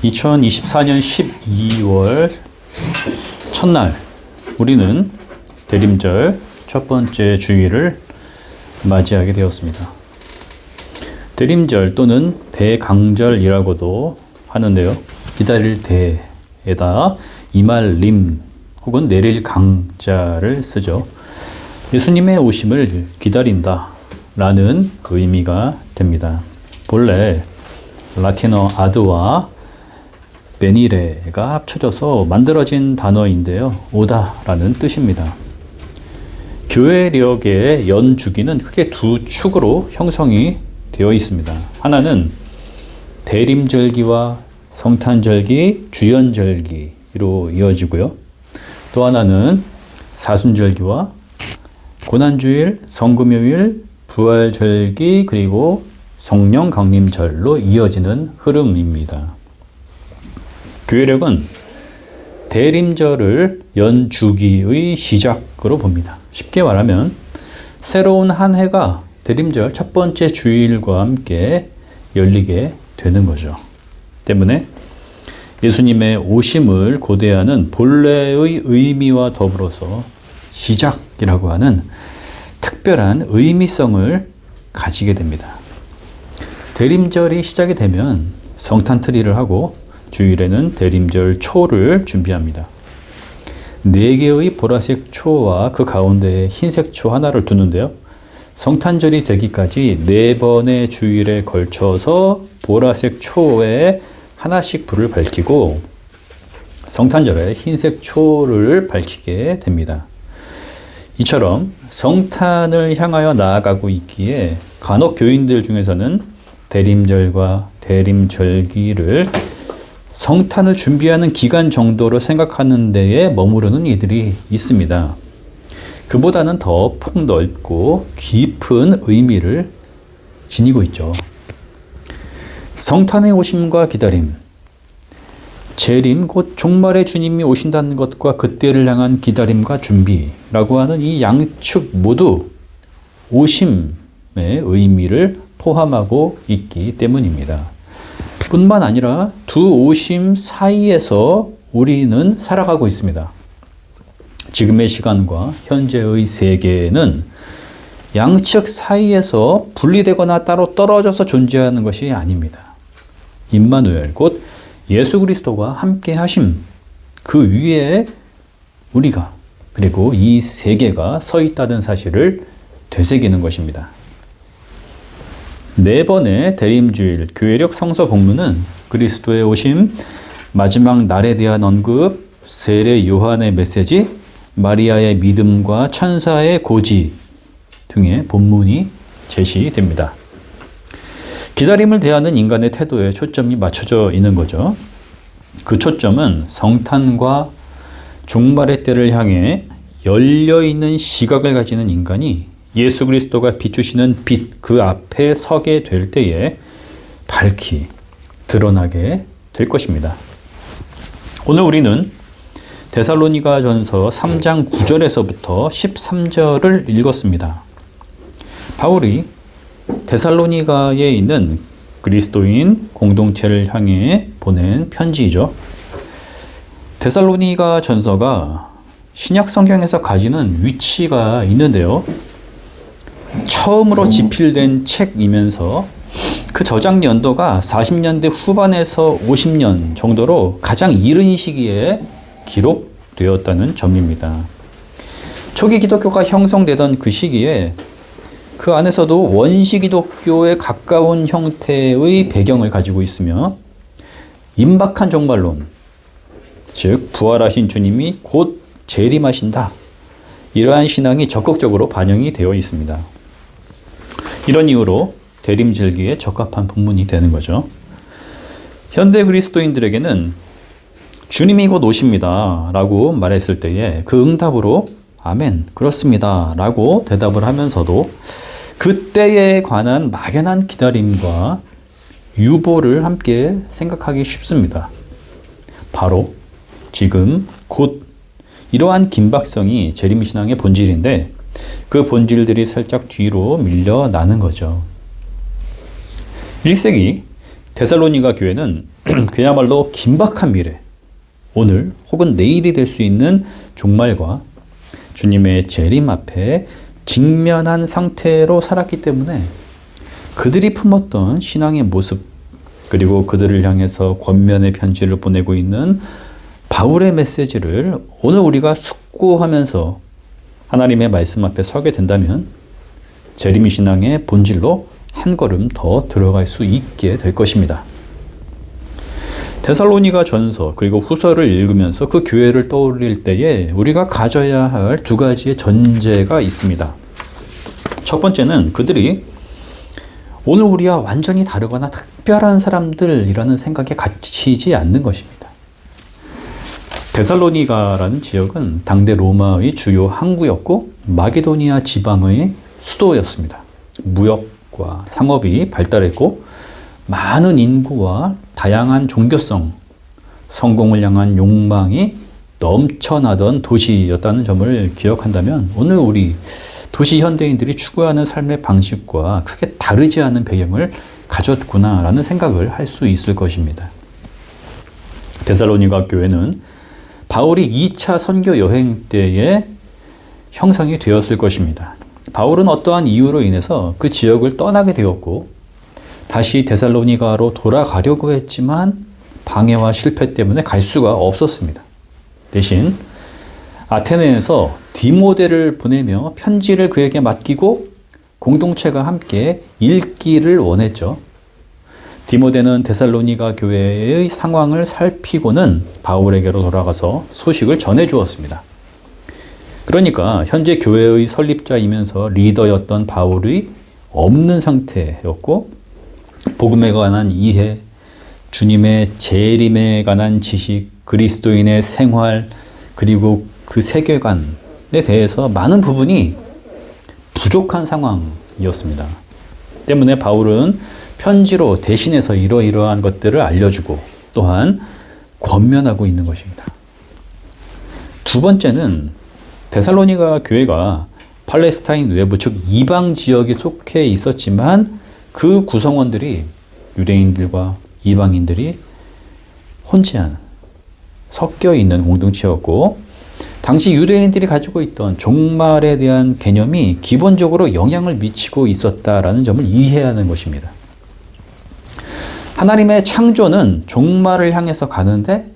2024년 12월 첫날 우리는 대림절 첫 번째 주일을 맞이하게 되었습니다. 대림절 또는 대강절이라고도 하는데요. 기다릴 대에다 이말림 혹은 내릴 강자를 쓰죠. 예수님의 오심을 기다린다 라는 의미가 됩니다. 본래 라틴어 아드와 베니레가 합쳐져서 만들어진 단어인데요. 오다 라는 뜻입니다. 교회력의 연주기는 크게 두 축으로 형성이 되어 있습니다. 하나는 대림절기와 성탄절기, 주연절기로 이어지고요. 또 하나는 사순절기와 고난주일, 성금요일, 부활절기 그리고 성령강림절로 이어지는 흐름입니다. 교회력은 대림절을 연주기의 시작으로 봅니다. 쉽게 말하면 새로운 한 해가 대림절 첫 번째 주일과 함께 열리게 되는 거죠. 때문에 예수님의 오심을 고대하는 본래의 의미와 더불어서 시작이라고 하는 특별한 의미성을 가지게 됩니다. 대림절이 시작이 되면 성탄트리를 하고 주일에는 대림절 초를 준비합니다. 4개의 보라색 초와 그 가운데에 흰색 초 하나를 두는데요. 성탄절이 되기까지 4번의 주일에 걸쳐서 보라색 초에 하나씩 불을 밝히고 성탄절에 흰색 초를 밝히게 됩니다. 이처럼 성탄을 향하여 나아가고 있기에 간혹 교인들 중에서는 대림절과 대림절기를 성탄을 준비하는 기간 정도로 생각하는 데에 머무르는 이들이 있습니다. 그보다는 더 폭넓고 깊은 의미를 지니고 있죠. 성탄의 오심과 기다림, 재림 곧 종말의 주님이 오신다는 것과 그때를 향한 기다림과 준비라고 하는 이 양측 모두 오심의 의미를 포함하고 있기 때문입니다. 뿐만 아니라 두 오심 사이에서 우리는 살아가고 있습니다. 지금의 시간과 현재의 세계는 양측 사이에서 분리되거나 따로 떨어져서 존재하는 것이 아닙니다. 임마누엘 곧 예수 그리스도와 함께 하심 그 위에 우리가 그리고 이 세계가 서 있다는 사실을 되새기는 것입니다. 4번의 대림주일 교회력 성서 본문은 그리스도의 오심, 마지막 날에 대한 언급, 세례 요한의 메시지, 마리아의 믿음과 천사의 고지 등의 본문이 제시됩니다. 기다림을 대하는 인간의 태도에 초점이 맞춰져 있는 거죠. 그 초점은 성탄과 종말의 때를 향해 열려있는 시각을 가지는 인간이 예수 그리스도가 비추시는 빛 그 앞에 서게 될 때에 밝히 드러나게 될 것입니다. 오늘 우리는 데살로니가전서 3장 9절에서부터 13절을 읽었습니다. 바울이 데살로니가에 있는 그리스도인 공동체를 향해 보낸 편지이죠. 데살로니가 전서가 신약 성경에서 가지는 위치가 있는데요. 처음으로 집필된 책이면서 그 저작 연도가 40년대 후반에서 50년 정도로 가장 이른 시기에 기록되었다는 점입니다. 초기 기독교가 형성되던 그 시기에 그 안에서도 원시 기독교에 가까운 형태의 배경을 가지고 있으며 임박한 종말론, 즉 부활하신 주님이 곧 재림하신다. 이러한 신앙이 적극적으로 반영이 되어 있습니다. 이런 이유로 대림절기에 적합한 본문이 되는 거죠. 현대 그리스도인들에게는 주님이 곧 오십니다 라고 말했을 때에 그 응답으로 아멘 그렇습니다 라고 대답을 하면서도 그때에 관한 막연한 기다림과 유보를 함께 생각하기 쉽습니다. 바로 지금 곧 이러한 긴박성이 재림신앙의 본질인데 그 본질들이 살짝 뒤로 밀려나는 거죠. 1세기 데살로니가 교회는 그야말로 긴박한 미래, 오늘 혹은 내일이 될 수 있는 종말과 주님의 재림 앞에 직면한 상태로 살았기 때문에 그들이 품었던 신앙의 모습, 그리고 그들을 향해서 권면의 편지를 보내고 있는 바울의 메시지를 오늘 우리가 숙고하면서 하나님의 말씀 앞에 서게 된다면 재림 신앙의 본질로 한 걸음 더 들어갈 수 있게 될 것입니다. 데살로니가 전서 그리고 후서를 읽으면서 그 교회를 떠올릴 때에 우리가 가져야 할 두 가지의 전제가 있습니다. 첫 번째는 그들이 오늘 우리와 완전히 다르거나 특별한 사람들이라는 생각에 갇히지 않는 것입니다. 데살로니가라는 지역은 당대 로마의 주요 항구였고 마게도니아 지방의 수도였습니다. 무역과 상업이 발달했고 많은 인구와 다양한 종교성, 성공을 향한 욕망이 넘쳐나던 도시였다는 점을 기억한다면 오늘 우리 도시 현대인들이 추구하는 삶의 방식과 크게 다르지 않은 배경을 가졌구나라는 생각을 할 수 있을 것입니다. 데살로니가 교회는 바울이 2차 선교 여행 때에 형성이 되었을 것입니다. 바울은 어떠한 이유로 인해서 그 지역을 떠나게 되었고 다시 데살로니가로 돌아가려고 했지만 방해와 실패 때문에 갈 수가 없었습니다. 대신 아테네에서 디모데를 보내며 편지를 그에게 맡기고 공동체가 함께 읽기를 원했죠. 디모데는 데살로니가 교회의 상황을 살피고는 바울에게로 돌아가서 소식을 전해 주었습니다. 그러니까 현재 교회의 설립자이면서 리더였던 바울이 없는 상태였고 복음에 관한 이해, 주님의 재림에 관한 지식, 그리스도인의 생활, 그리고 그 세계관에 대해서 많은 부분이 부족한 상황이었습니다. 때문에 바울은 편지로 대신해서 이러이러한 것들을 알려주고 또한 권면하고 있는 것입니다. 두 번째는 데살로니가 교회가 팔레스타인 외부 즉 이방 지역에 속해 있었지만 그 구성원들이 유대인들과 이방인들이 혼재한 섞여 있는 공동체였고 당시 유대인들이 가지고 있던 종말에 대한 개념이 기본적으로 영향을 미치고 있었다라는 점을 이해하는 것입니다. 하나님의 창조는 종말을 향해서 가는데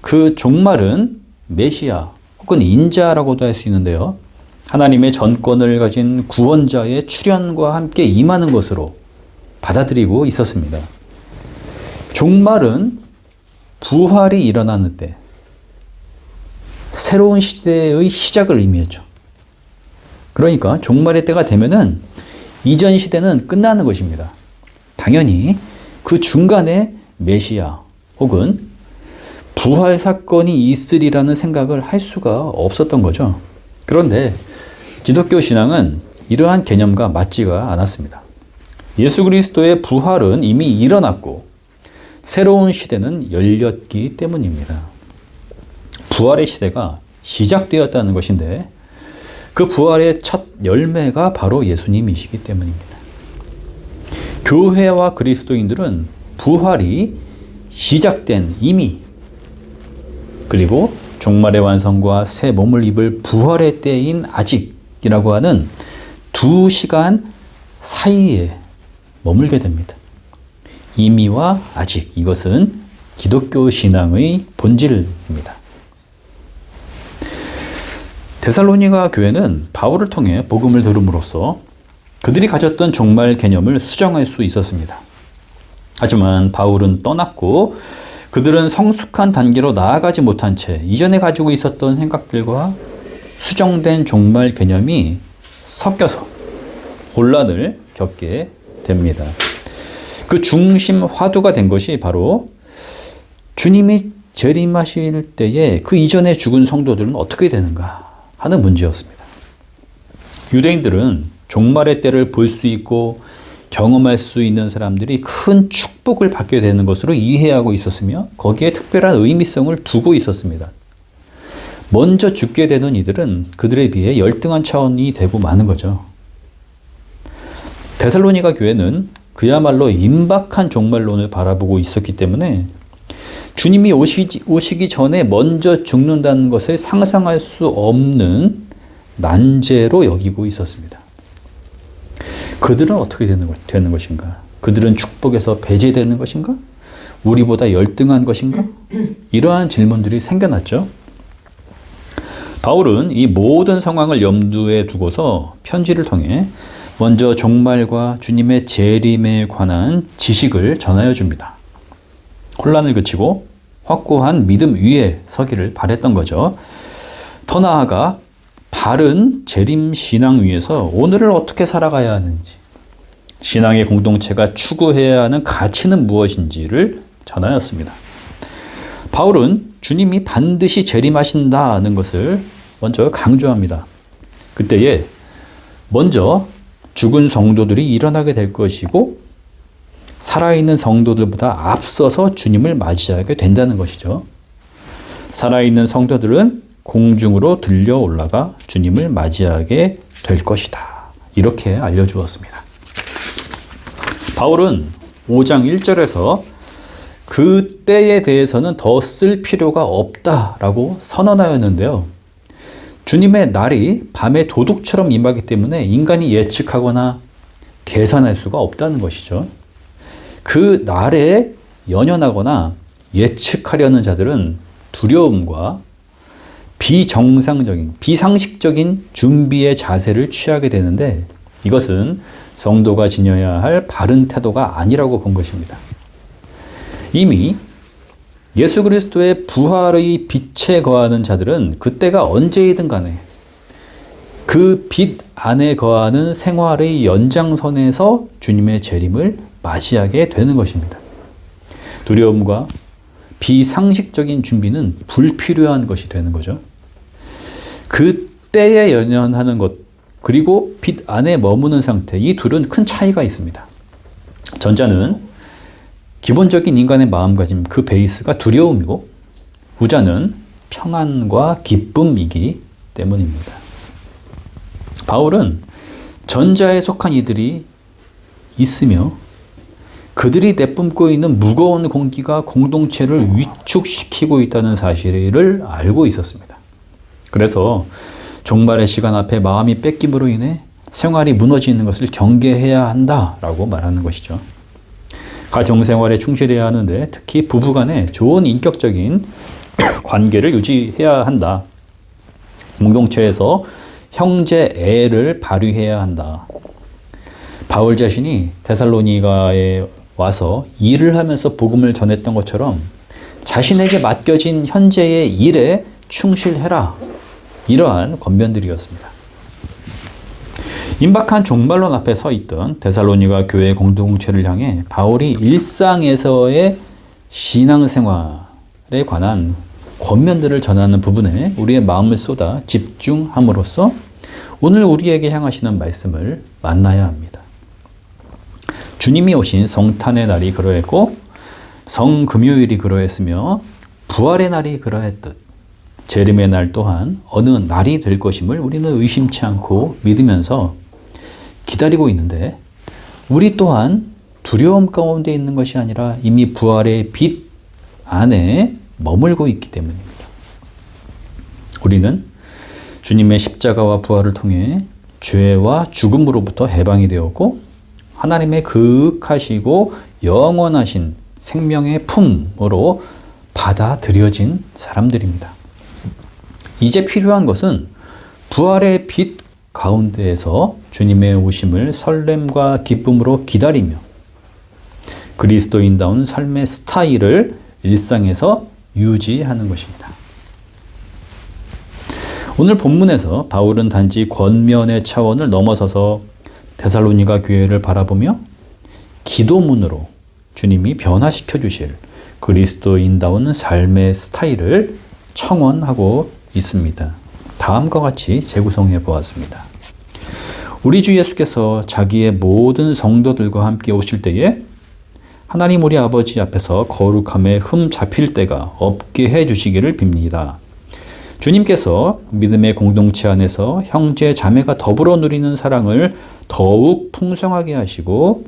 그 종말은 메시아 혹은 인자라고도 할 수 있는데요. 하나님의 전권을 가진 구원자의 출현과 함께 임하는 것으로 받아들이고 있었습니다. 종말은 부활이 일어나는 때 새로운 시대의 시작을 의미했죠. 그러니까 종말의 때가 되면은 이전 시대는 끝나는 것입니다. 당연히 그 중간에 메시아 혹은 부활 사건이 있으리라는 생각을 할 수가 없었던 거죠. 그런데 기독교 신앙은 이러한 개념과 맞지가 않았습니다. 예수 그리스도의 부활은 이미 일어났고 새로운 시대는 열렸기 때문입니다. 부활의 시대가 시작되었다는 것인데 그 부활의 첫 열매가 바로 예수님이시기 때문입니다. 교회와 그리스도인들은 부활이 시작된 이미 그리고 종말의 완성과 새 몸을 입을 부활의 때인 아직이라고 하는 두 시간 사이에 머물게 됩니다. 이미와 아직 이것은 기독교 신앙의 본질입니다. 데살로니가 교회는 바울을 통해 복음을 들음으로써 그들이 가졌던 종말 개념을 수정할 수 있었습니다. 하지만 바울은 떠났고 그들은 성숙한 단계로 나아가지 못한 채 이전에 가지고 있었던 생각들과 수정된 종말 개념이 섞여서 혼란을 겪게 됩니다. 그 중심 화두가 된 것이 바로 주님이 재림하실 때에 그 이전에 죽은 성도들은 어떻게 되는가 하는 문제였습니다. 유대인들은 종말의 때를 볼 수 있고 경험할 수 있는 사람들이 큰 축복을 받게 되는 것으로 이해하고 있었으며 거기에 특별한 의미성을 두고 있었습니다. 먼저 죽게 되는 이들은 그들에 비해 열등한 차원이 되고 마는 거죠. 데살로니가 교회는 그야말로 임박한 종말론을 바라보고 있었기 때문에 주님이 오시기 전에 먼저 죽는다는 것을 상상할 수 없는 난제로 여기고 있었습니다. 그들은 어떻게 되는 것인가? 그들은 축복에서 배제되는 것인가? 우리보다 열등한 것인가? 이러한 질문들이 생겨났죠. 바울은 이 모든 상황을 염두에 두고서 편지를 통해 먼저 종말과 주님의 재림에 관한 지식을 전하여 줍니다. 혼란을 그치고 확고한 믿음 위에 서기를 바랬던 거죠. 더 나아가 바른 재림 신앙 위에서 오늘을 어떻게 살아가야 하는지, 신앙의 공동체가 추구해야 하는 가치는 무엇인지를 전하였습니다. 바울은 주님이 반드시 재림하신다는 것을 먼저 강조합니다. 그때에 먼저 죽은 성도들이 일어나게 될 것이고 살아있는 성도들보다 앞서서 주님을 맞이하게 된다는 것이죠. 살아있는 성도들은 공중으로 들려 올라가 주님을 맞이하게 될 것이다. 이렇게 알려주었습니다. 바울은 5장 1절에서 그 때에 대해서는 더 쓸 필요가 없다라고 선언하였는데요. 주님의 날이 밤의 도둑처럼 임하기 때문에 인간이 예측하거나 계산할 수가 없다는 것이죠. 그 날에 연연하거나 예측하려는 자들은 두려움과 비상식적인 준비의 자세를 취하게 되는데 이것은 성도가 지녀야 할 바른 태도가 아니라고 본 것입니다. 이미 예수 그리스도의 부활의 빛에 거하는 자들은 그때가 언제이든 간에 그 빛 안에 거하는 생활의 연장선에서 주님의 재림을 맞이하게 되는 것입니다. 두려움과 비상식적인 준비는 불필요한 것이 되는 거죠. 그 때에 연연하는 것 그리고 빛 안에 머무는 상태, 이 둘은 큰 차이가 있습니다. 전자는 기본적인 인간의 마음가짐, 그 베이스가 두려움이고 후자는 평안과 기쁨이기 때문입니다. 바울은 전자에 속한 이들이 있으며 그들이 내뿜고 있는 무거운 공기가 공동체를 위축시키고 있다는 사실을 알고 있었습니다. 그래서 종말의 시간 앞에 마음이 뺏김으로 인해 생활이 무너지는 것을 경계해야 한다라고 말하는 것이죠. 가정생활에 충실해야 하는데 특히 부부간에 좋은 인격적인 관계를 유지해야 한다. 공동체에서 형제애를 발휘해야 한다. 바울 자신이 데살로니가에 와서 일을 하면서 복음을 전했던 것처럼 자신에게 맡겨진 현재의 일에 충실해라. 이러한 권면들이었습니다. 임박한 종말론 앞에 서 있던 데살로니가 교회 공동체를 향해 바울이 일상에서의 신앙생활에 관한 권면들을 전하는 부분에 우리의 마음을 쏟아 집중함으로써 오늘 우리에게 향하시는 말씀을 만나야 합니다. 주님이 오신 성탄의 날이 그러했고 성금요일이 그러했으며 부활의 날이 그러했듯 재림의 날 또한 어느 날이 될 것임을 우리는 의심치 않고 믿으면서 기다리고 있는데 우리 또한 두려움 가운데 있는 것이 아니라 이미 부활의 빛 안에 머물고 있기 때문입니다. 우리는 주님의 십자가와 부활을 통해 죄와 죽음으로부터 해방이 되었고 하나님의 그윽하시고 영원하신 생명의 품으로 받아들여진 사람들입니다. 이제 필요한 것은 부활의 빛 가운데에서 주님의 오심을 설렘과 기쁨으로 기다리며 그리스도인다운 삶의 스타일을 일상에서 유지하는 것입니다. 오늘 본문에서 바울은 단지 권면의 차원을 넘어서서 데살로니가 교회를 바라보며 기도문으로 주님이 변화시켜 주실 그리스도인다운 삶의 스타일을 청원하고 있습니다. 다음과 같이 재구성해 보았습니다. 우리 주 예수께서 자기의 모든 성도들과 함께 오실 때에 하나님 우리 아버지 앞에서 거룩함에 흠 잡힐 때가 없게 해 주시기를 빕니다. 주님께서 믿음의 공동체 안에서 형제 자매가 더불어 누리는 사랑을 더욱 풍성하게 하시고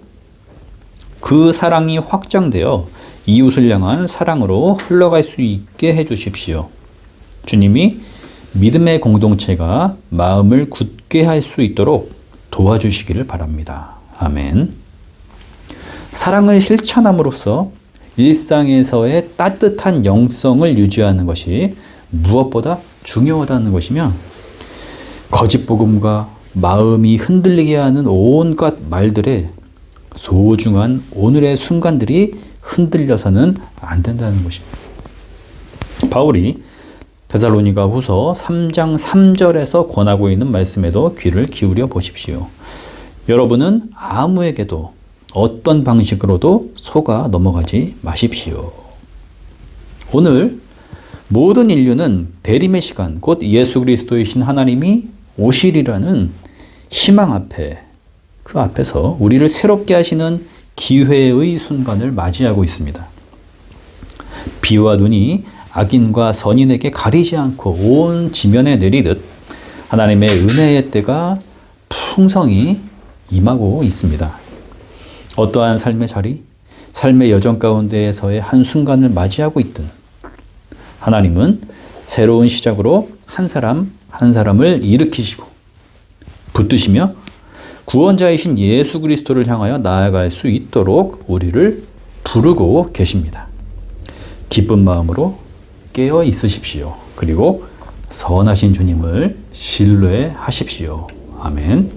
그 사랑이 확장되어 이웃을 향한 사랑으로 흘러갈 수 있게 해주십시오. 주님이 믿음의 공동체가 마음을 굳게 할 수 있도록 도와주시기를 바랍니다. 아멘. 사랑을 실천함으로써 일상에서의 따뜻한 영성을 유지하는 것이 무엇보다 중요하다는 것이며, 거짓 복음과 마음이 흔들리게 하는 온갖 말들에 소중한 오늘의 순간들이 흔들려서는 안 된다는 것입니다. 바울이 데살로니가 후서 3장 3절에서 권하고 있는 말씀에도 귀를 기울여 보십시오. 여러분은 아무에게도 어떤 방식으로도 속아 넘어가지 마십시오. 오늘 모든 인류는 대림의 시간, 곧 예수 그리스도이신 하나님이 오시리라는 희망 앞에, 그 앞에서 우리를 새롭게 하시는 기회의 순간을 맞이하고 있습니다. 비와 눈이 악인과 선인에게 가리지 않고 온 지면에 내리듯 하나님의 은혜의 때가 풍성히 임하고 있습니다. 어떠한 삶의 자리, 삶의 여정 가운데에서의 한순간을 맞이하고 있든 하나님은 새로운 시작으로 한 사람 한 사람을 일으키시고 붙드시며 구원자이신 예수 그리스도를 향하여 나아갈 수 있도록 우리를 부르고 계십니다. 기쁜 마음으로 깨어 있으십시오. 그리고 선하신 주님을 신뢰하십시오. 아멘.